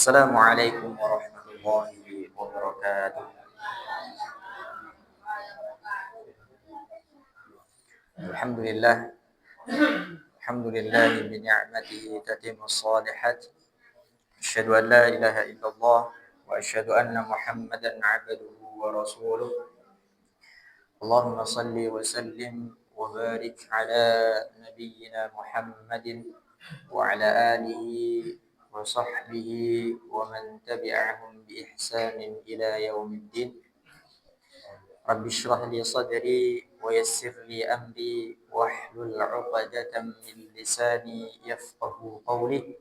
Assalamualaikum warahmatullahi wabarakatuh. Alhamdulillah, alhamdulillah bi ni'matihi tatimmu shalihat. Asyhadu an la ilaha illallah wa asyhadu anna Muhammadan 'abduhu wa rasuluh. Allahumma salli wa sallim wa barik ala nabiyyina Muhammadin wa ala alihi wa sahbihi wa man tabi'ahum bi ihsanin ila yaumiddin. Rabbi shrah li sadri wa yassir li amri wahlul 'uqdatam min lisani yafqahu qawli.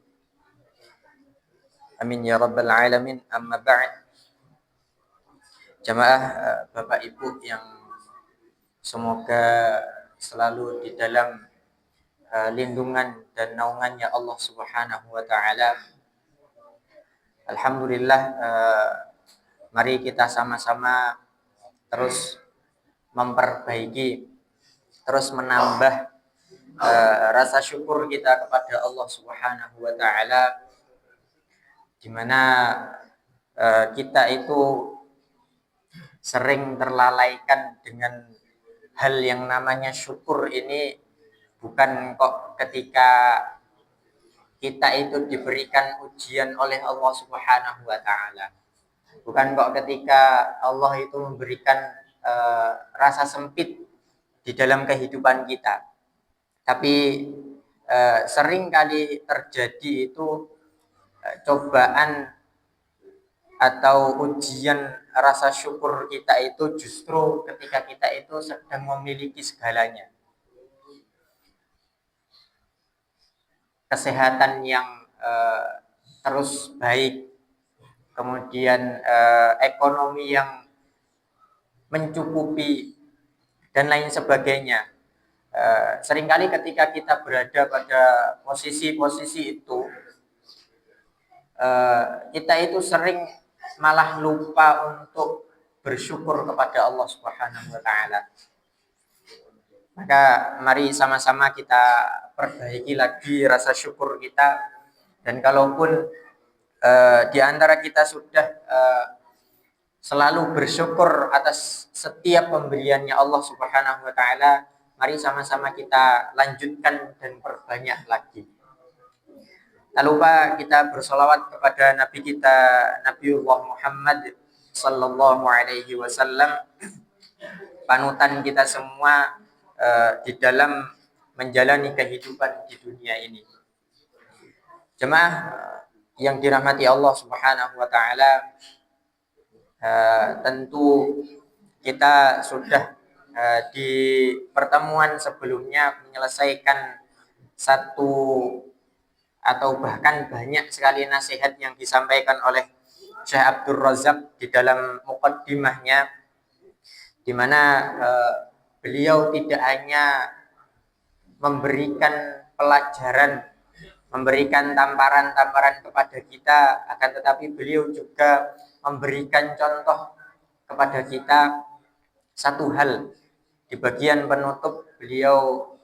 Amin ya rabbal alamin. Amma ba'd. Jamaah, Bapak Ibu yang semoga selalu di dalam lindungan dan naungannya Allah Subhanahu wa taala. Alhamdulillah, mari kita sama-sama terus memperbaiki, terus menambah rasa syukur kita kepada Allah Subhanahu wa taala, di mana kita itu sering terlalaikan dengan hal yang namanya syukur ini. Bukan kok ketika kita itu diberikan ujian oleh Allah Subhanahu wa taala. Bukan kok ketika Allah itu memberikan rasa sempit di dalam kehidupan kita. Tapi sering kali terjadi itu cobaan atau ujian rasa syukur kita itu justru ketika kita itu sedang memiliki segalanya. Kesehatan yang terus baik, kemudian ekonomi yang mencukupi, dan lain sebagainya. Seringkali ketika kita berada pada posisi-posisi itu, kita itu sering malah lupa untuk bersyukur kepada Allah Subhanahu wa taala. Maka mari sama-sama kita perbaiki lagi rasa syukur kita. Dan kalaupun di antara kita sudah selalu bersyukur atas setiap pemberiannya Allah Subhanahu wa taala, mari sama-sama kita lanjutkan dan perbanyak lagi. Tak lupa kita bersolawat kepada Nabi kita, Nabiullah Muhammad sallallahu alaihi wasallam, panutan kita semua di dalam menjalani kehidupan di dunia ini. Jemaah yang dirahmati Allah Subhanahu wa taala, tentu kita sudah di pertemuan sebelumnya menyelesaikan satu atau bahkan banyak sekali nasihat yang disampaikan oleh Syekh Abdul Razak di dalam muqaddimahnya, di mana beliau tidak hanya memberikan pelajaran, memberikan tamparan-tamparan kepada kita, akan tetapi beliau juga memberikan contoh kepada kita satu hal. Di bagian penutup beliau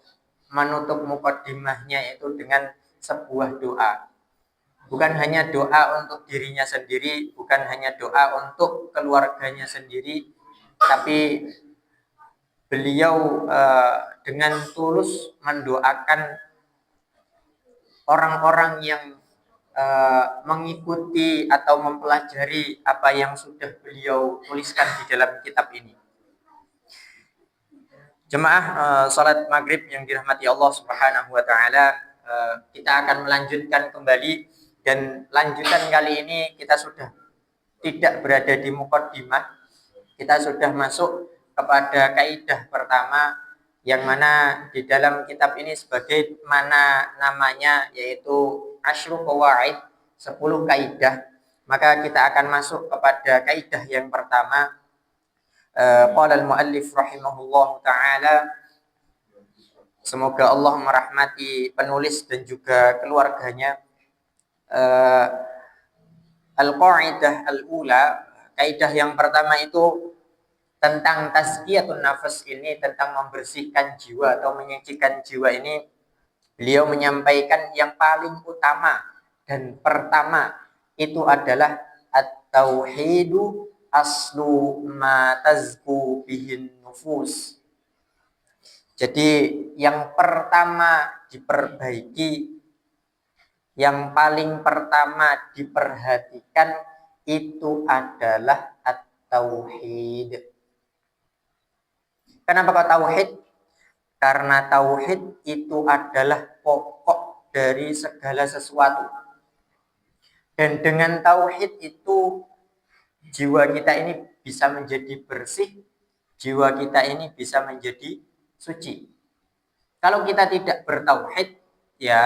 menutup muqaddimahnya itu dengan sebuah doa. Bukan hanya doa untuk dirinya sendiri, bukan hanya doa untuk keluarganya sendiri, tapi beliau dengan tulus mendoakan orang-orang yang mengikuti atau mempelajari apa yang sudah beliau tuliskan di dalam kitab ini. Jemaah salat maghrib yang dirahmati Allah Subhanahu wa taala, kita akan melanjutkan kembali, dan lanjutan kali ini kita sudah tidak berada di muqaddimah. Kita sudah masuk kepada kaidah pertama, yang mana di dalam kitab ini sebagai mana namanya, yaitu Asyru Qawaid, 10 kaidah. Maka kita akan masuk kepada kaidah yang pertama. Qala al-muallif rahimahullah ta'ala, semoga Allah merahmati penulis dan juga keluarganya. Al-qaidah al-ula, kaidah yang pertama itu tentang tazkiyatun nafas ini, tentang membersihkan jiwa atau menyucikan jiwa ini. Beliau menyampaikan yang paling utama dan pertama itu adalah at-tauhidu aslu ma tazku bihin nufus. Jadi yang pertama diperbaiki, yang paling pertama diperhatikan itu adalah at-tauhid. Kenapa kok tauhid? Karena tauhid itu adalah pokok dari segala sesuatu. Dan dengan tauhid itu jiwa kita ini bisa menjadi bersih, jiwa kita ini bisa menjadi suci. Kalau kita tidak bertauhid, ya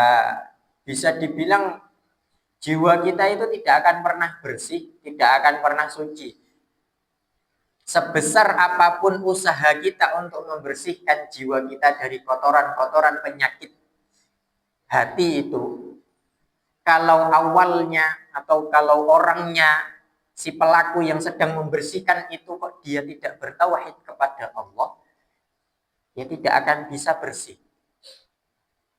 bisa dibilang jiwa kita itu tidak akan pernah bersih, tidak akan pernah suci. Sebesar apapun usaha kita untuk membersihkan jiwa kita dari kotoran-kotoran penyakit hati itu, kalau awalnya atau kalau orangnya, si pelaku yang sedang membersihkan itu kok dia tidak bertauhid kepada Allah, ya tidak akan bisa bersih.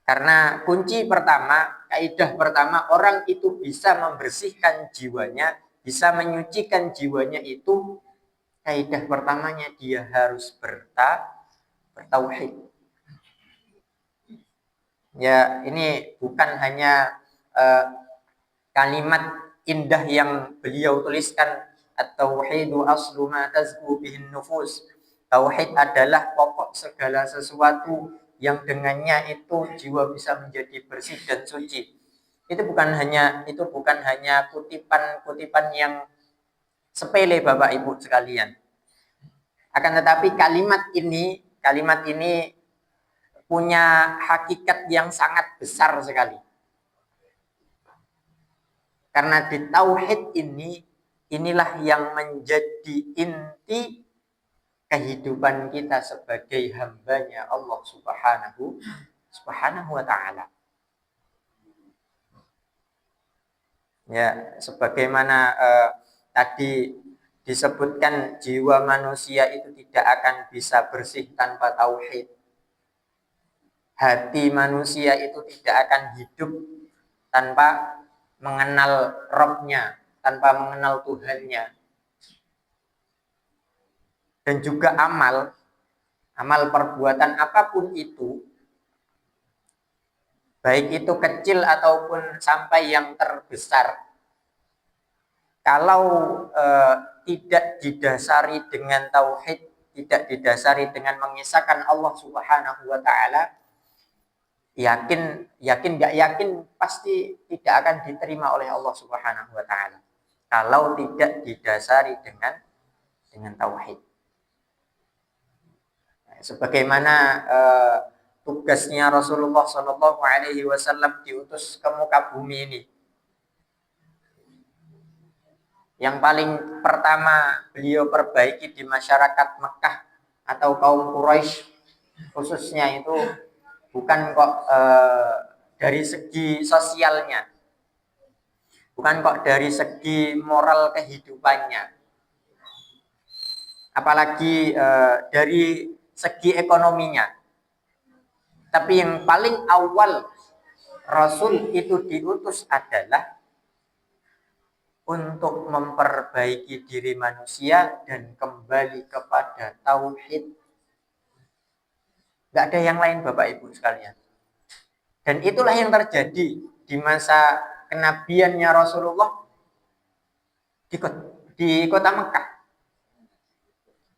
Karena kunci pertama, kaidah pertama, orang itu bisa membersihkan jiwanya, bisa menyucikan jiwanya itu, kaidah pertamanya dia harus bertauhid. Ya, ini bukan hanya kalimat indah yang beliau tuliskan, at-tauhidu aslu ma tazku bihin nufus. Tauhid adalah pokok segala sesuatu yang dengannya itu jiwa bisa menjadi bersih dan suci. Itu bukan hanya kutipan-kutipan yang sepele Bapak Ibu sekalian. Akan tetapi kalimat ini punya hakikat yang sangat besar sekali. Karena di tauhid inilah yang menjadi inti kehidupan kita sebagai hambanya Allah Subhanahu wa ta'ala. Ya, sebagaimana tadi disebutkan, jiwa manusia itu tidak akan bisa bersih tanpa tauhid. Hati manusia itu tidak akan hidup tanpa mengenal Rabb-nya, tanpa mengenal Tuhannya. Dan juga amal perbuatan apapun itu, baik itu kecil ataupun sampai yang terbesar, kalau tidak didasari dengan tauhid, tidak didasari dengan mengisahkan Allah Subhanahu wa ta'ala, yakin nggak yakin pasti tidak akan diterima oleh Allah Subhanahu wa ta'ala kalau tidak didasari dengan tauhid. Sebagaimana tugasnya Rasulullah Shallallahu Alaihi Wasallam diutus ke muka bumi ini, yang paling pertama beliau perbaiki di masyarakat Mekah atau kaum Quraisy khususnya itu bukan kok dari segi sosialnya, bukan kok dari segi moral kehidupannya, apalagi dari segi ekonominya. Tapi yang paling awal Rasul itu diutus adalah untuk memperbaiki diri manusia dan kembali kepada tauhid. Gak ada yang lain Bapak Ibu sekalian. Dan itulah yang terjadi di masa kenabiannya Rasulullah di kota Mekah.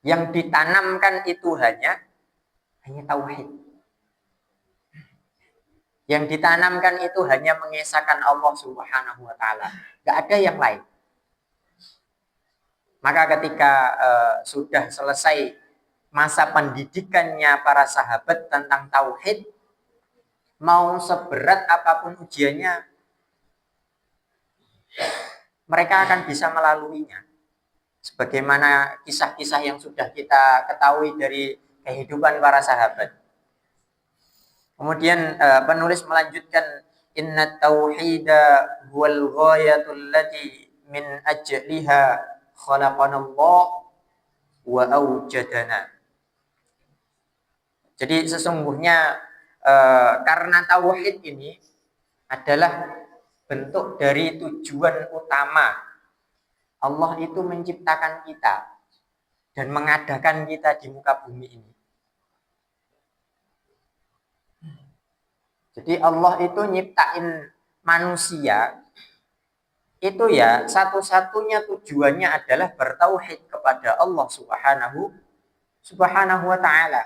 Yang ditanamkan itu hanya tauhid. Yang ditanamkan itu hanya mengesahkan Allah Subhanahu wa ta'ala. Gak ada yang lain. Maka ketika sudah selesai masa pendidikannya para sahabat tentang tauhid, mau seberat apapun ujiannya, mereka akan bisa melaluinya. Sebagaimana kisah-kisah yang sudah kita ketahui dari kehidupan para sahabat. Kemudian penulis melanjutkan, inna tauhida huwal ghayatul lati min ajliha khalaqanallah wa awjadana. Jadi sesungguhnya karena tauhid ini adalah bentuk dari tujuan utama Allah itu menciptakan kita dan mengadakan kita di muka bumi ini. Jadi Allah itu nyiptain manusia itu ya satu-satunya tujuannya adalah bertauhid kepada Allah Subhanahu wa ta'ala.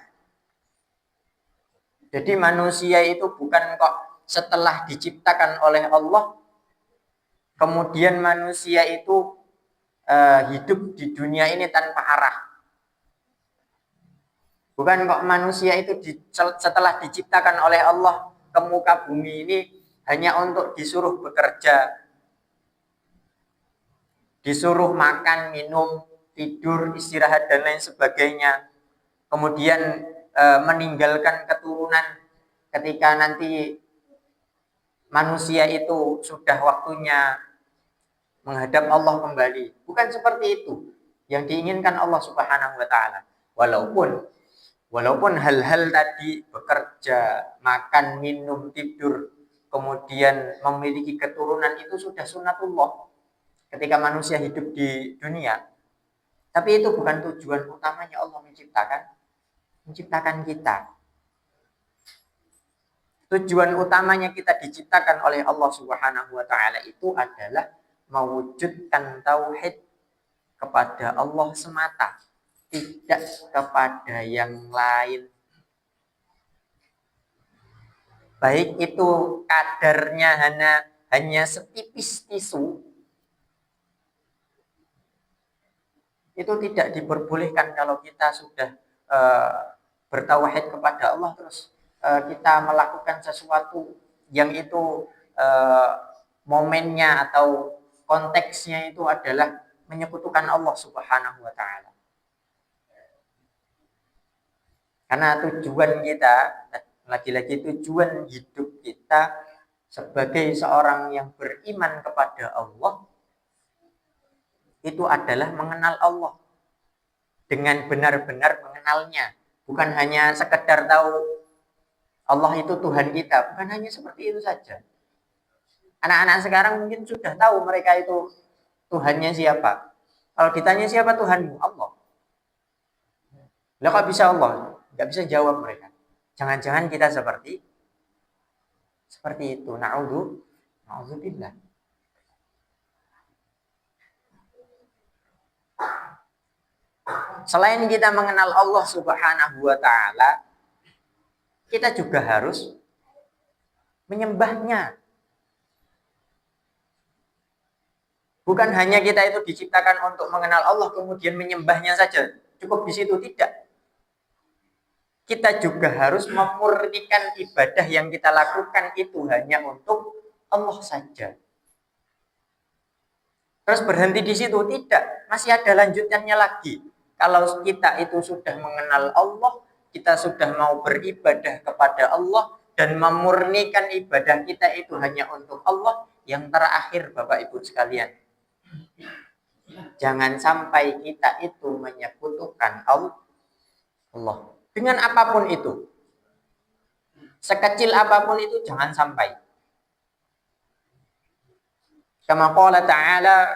Jadi manusia itu bukan kok setelah diciptakan oleh Allah kemudian manusia itu hidup di dunia ini tanpa arah. Bukan kok manusia itu setelah diciptakan oleh Allah ke muka bumi ini hanya untuk disuruh bekerja, disuruh makan, minum, tidur, istirahat dan lain sebagainya. Kemudian meninggalkan keturunan ketika nanti manusia itu sudah waktunya menghadap Allah kembali. Bukan seperti itu yang diinginkan Allah Subhanahu wa ta'ala. Walaupun hal-hal tadi bekerja, makan, minum, tidur, kemudian memiliki keturunan itu sudah sunatullah ketika manusia hidup di dunia. Tapi itu bukan tujuan utamanya Allah menciptakan kita. Tujuan utamanya kita diciptakan oleh Allah Subhanahu wa ta'ala itu adalah mewujudkan tauhid kepada Allah semata, tidak kepada yang lain. Baik itu kadarnya hanya setipis tisu, itu tidak diperbolehkan kalau kita sudah bertauhid kepada Allah terus kita melakukan sesuatu yang itu momennya atau konteksnya itu adalah menyekutukan Allah Subhanahu wa ta'ala. Karena tujuan kita, lagi-lagi tujuan hidup kita sebagai seorang yang beriman kepada Allah itu adalah mengenal Allah dengan benar-benar mengenalnya, bukan hanya sekedar tahu Allah itu Tuhan kita, bukan hanya seperti itu saja. Anak-anak sekarang mungkin sudah tahu mereka itu Tuhannya siapa. Kalau ditanya siapa Tuhanmu? Allah. Lah kok bisa Allah? Nggak bisa jawab mereka. Jangan-jangan kita seperti itu. Na'udzubillah. Selain kita mengenal Allah Subhanahu wa ta'ala, kita juga harus menyembahnya. Bukan hanya kita itu diciptakan untuk mengenal Allah kemudian menyembahnya saja. Cukup di situ, tidak. Kita juga harus memurnikan ibadah yang kita lakukan itu hanya untuk Allah saja. Terus berhenti di situ, tidak. Masih ada lanjutannya lagi. Kalau kita itu sudah mengenal Allah, kita sudah mau beribadah kepada Allah dan memurnikan ibadah kita itu hanya untuk Allah. Yang terakhir Bapak Ibu sekalian, jangan sampai kita itu menyekutukan Allah dengan apapun itu. Sekecil apapun itu jangan sampai. Kama qala ta'ala,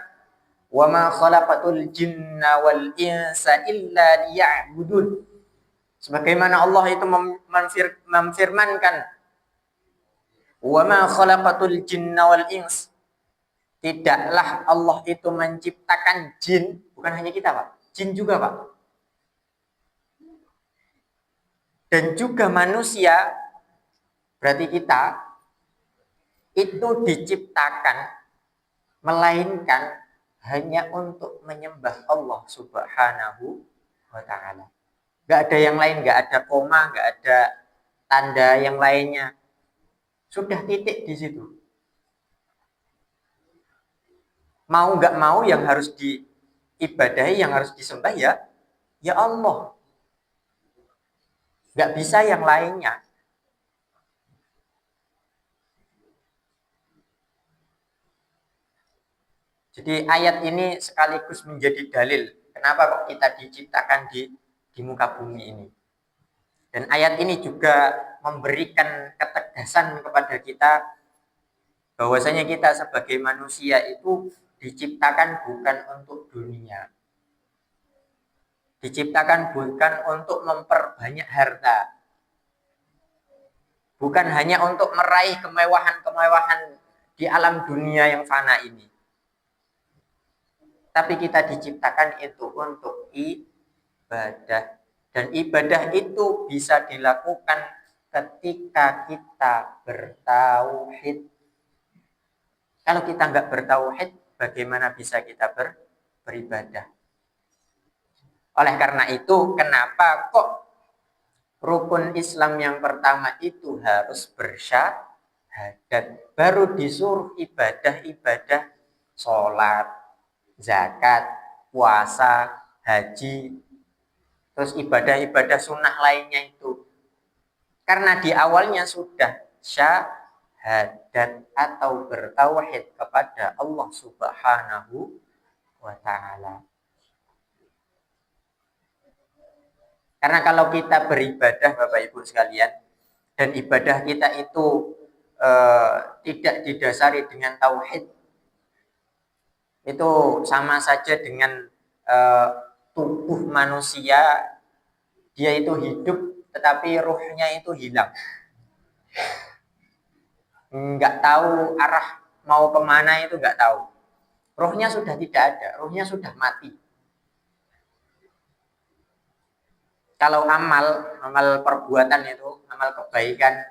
"Wa ma khalaqatul jinna wal insa illa liya'budun." Sebagaimana Allah itu memfirmankan, "Wa ma khalaqatul jinna wal ins." Tidaklah Allah itu menciptakan jin, bukan hanya kita, Pak. Jin juga, Pak. Dan juga manusia, berarti kita itu diciptakan melainkan hanya untuk menyembah Allah Subhanahu wa ta'ala. Gak ada yang lain, gak ada koma, gak ada tanda yang lainnya. Sudah titik di situ. Mau gak mau yang harus diibadahi, yang harus disembah ya Allah. Gak bisa yang lainnya. Jadi ayat ini sekaligus menjadi dalil kenapa kok kita diciptakan di muka bumi ini. Dan ayat ini juga memberikan ketegasan kepada kita bahwasanya kita sebagai manusia itu diciptakan bukan untuk dunia. Diciptakan bukan untuk memperbanyak harta. Bukan hanya untuk meraih kemewahan-kemewahan di alam dunia yang fana ini. Tapi kita diciptakan itu untuk ibadah. Dan ibadah itu bisa dilakukan ketika kita bertauhid. Kalau kita nggak bertauhid, bagaimana bisa kita beribadah? Oleh karena itu, kenapa kok rukun Islam yang pertama itu harus bersyahadat? Baru disuruh ibadah-ibadah, sholat, zakat, puasa, haji, terus ibadah-ibadah sunnah lainnya itu. Karena di awalnya sudah syahadat atau bertauhid kepada Allah Subhanahu wa ta'ala. Karena kalau kita beribadah Bapak Ibu sekalian, dan ibadah kita itu tidak didasari dengan tauhid, itu sama saja dengan tubuh manusia, dia itu hidup tetapi ruhnya itu hilang. Nggak tahu arah mau kemana itu nggak tahu. Ruhnya sudah tidak ada, ruhnya sudah mati. Kalau amal perbuatan itu, amal kebaikan,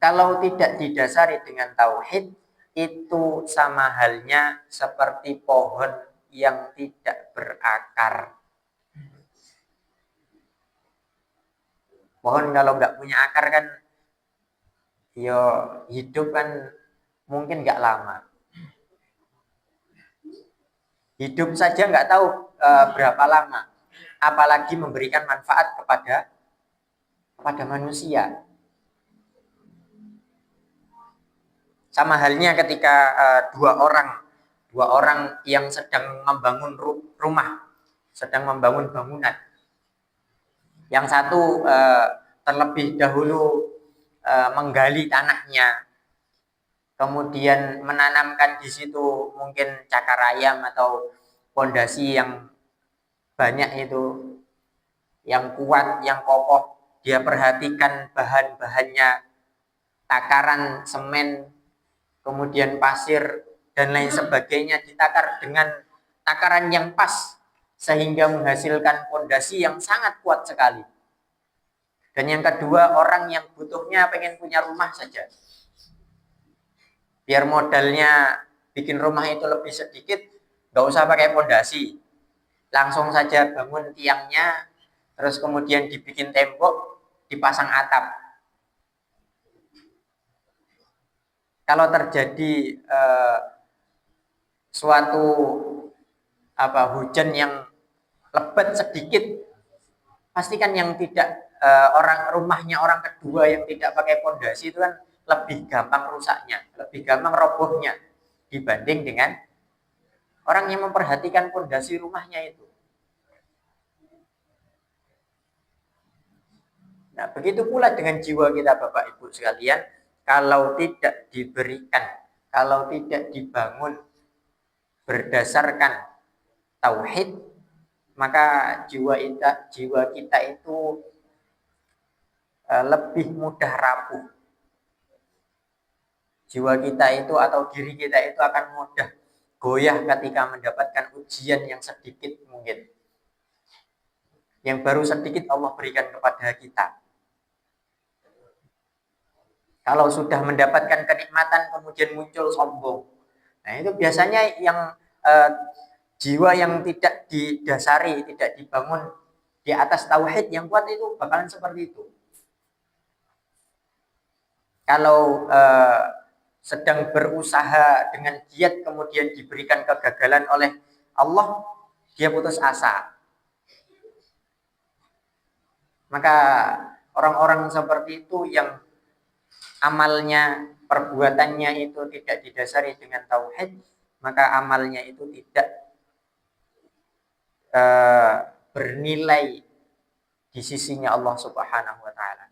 kalau tidak didasari dengan tauhid, itu sama halnya seperti pohon yang tidak berakar. Pohon kalau nggak punya akar kan, yo hidup kan mungkin nggak lama. Hidup saja nggak tahu berapa lama, apalagi memberikan manfaat kepada manusia. Sama halnya ketika dua orang yang sedang membangun rumah, sedang membangun bangunan. Yang satu terlebih dahulu menggali tanahnya, kemudian menanamkan di situ mungkin cakar ayam atau pondasi yang banyak itu, yang kuat, yang kokoh. Dia perhatikan bahan-bahannya, takaran semen, kemudian pasir, dan lain sebagainya ditakar dengan takaran yang pas, sehingga menghasilkan pondasi yang sangat kuat sekali. Dan yang kedua, orang yang butuhnya pengen punya rumah saja. Biar modalnya bikin rumah itu lebih sedikit, nggak usah pakai pondasi. Langsung saja bangun tiangnya, terus kemudian dibikin tembok, dipasang atap. Kalau terjadi suatu hujan yang lebat sedikit, pastikan yang tidak rumahnya orang kedua yang tidak pakai pondasi itu kan lebih gampang rusaknya, lebih gampang robohnya dibanding dengan orang yang memperhatikan pondasi rumahnya itu. Nah, begitu pula dengan jiwa kita Bapak Ibu sekalian, kalau tidak diberikan, kalau tidak dibangun berdasarkan tauhid, maka jiwa kita itu lebih mudah rapuh. Jiwa kita itu atau diri kita itu akan mudah goyah ketika mendapatkan ujian yang sedikit mungkin. Yang baru sedikit Allah berikan kepada kita. Kalau sudah mendapatkan kenikmatan kemudian muncul sombong. Nah itu biasanya yang jiwa yang tidak didasari, tidak dibangun di atas tauhid yang kuat itu bakalan seperti itu. Kalau sedang berusaha dengan giat kemudian diberikan kegagalan oleh Allah, dia putus asa. Maka orang-orang seperti itu yang amalnya, perbuatannya itu tidak didasari dengan tauhid, maka amalnya itu tidak bernilai di sisinya Allah Subhanahu wa ta'ala.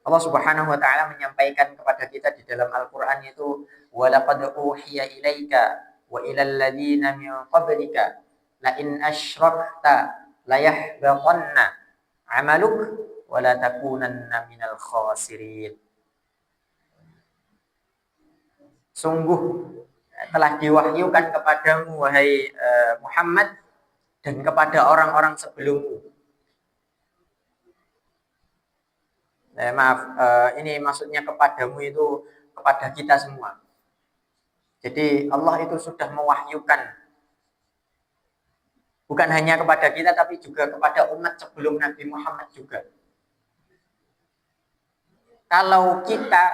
Allah Subhanahu wa taala menyampaikan kepada kita di dalam Al-Qur'an itu walaqad uhiya ilaika wa ilal ladzina min qablika la in asyrakta la yahbatanna 'amaluk wa la takunanna minal khasirin. Sungguh telah diwahyukan kepadamu wahai Muhammad dan kepada orang-orang sebelummu. Ini maksudnya kepadamu itu kepada kita semua. Jadi Allah itu sudah mewahyukan bukan hanya kepada kita tapi juga kepada umat sebelum Nabi Muhammad juga. Kalau kita,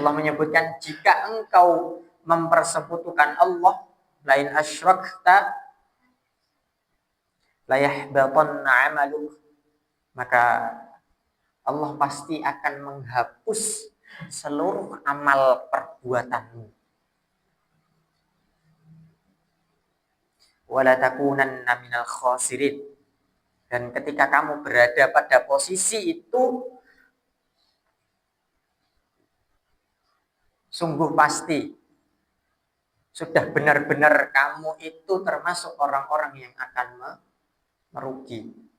Allah menyebutkan jika engkau mempersekutukan Allah, lain asyrakta la yahbatanna 'amaluk, maka Allah pasti akan menghapus seluruh amal perbuatanmu. Wala takunanna minal khasirin. Dan ketika kamu berada pada posisi itu, sungguh pasti sudah benar-benar kamu itu termasuk orang-orang yang akan merugi.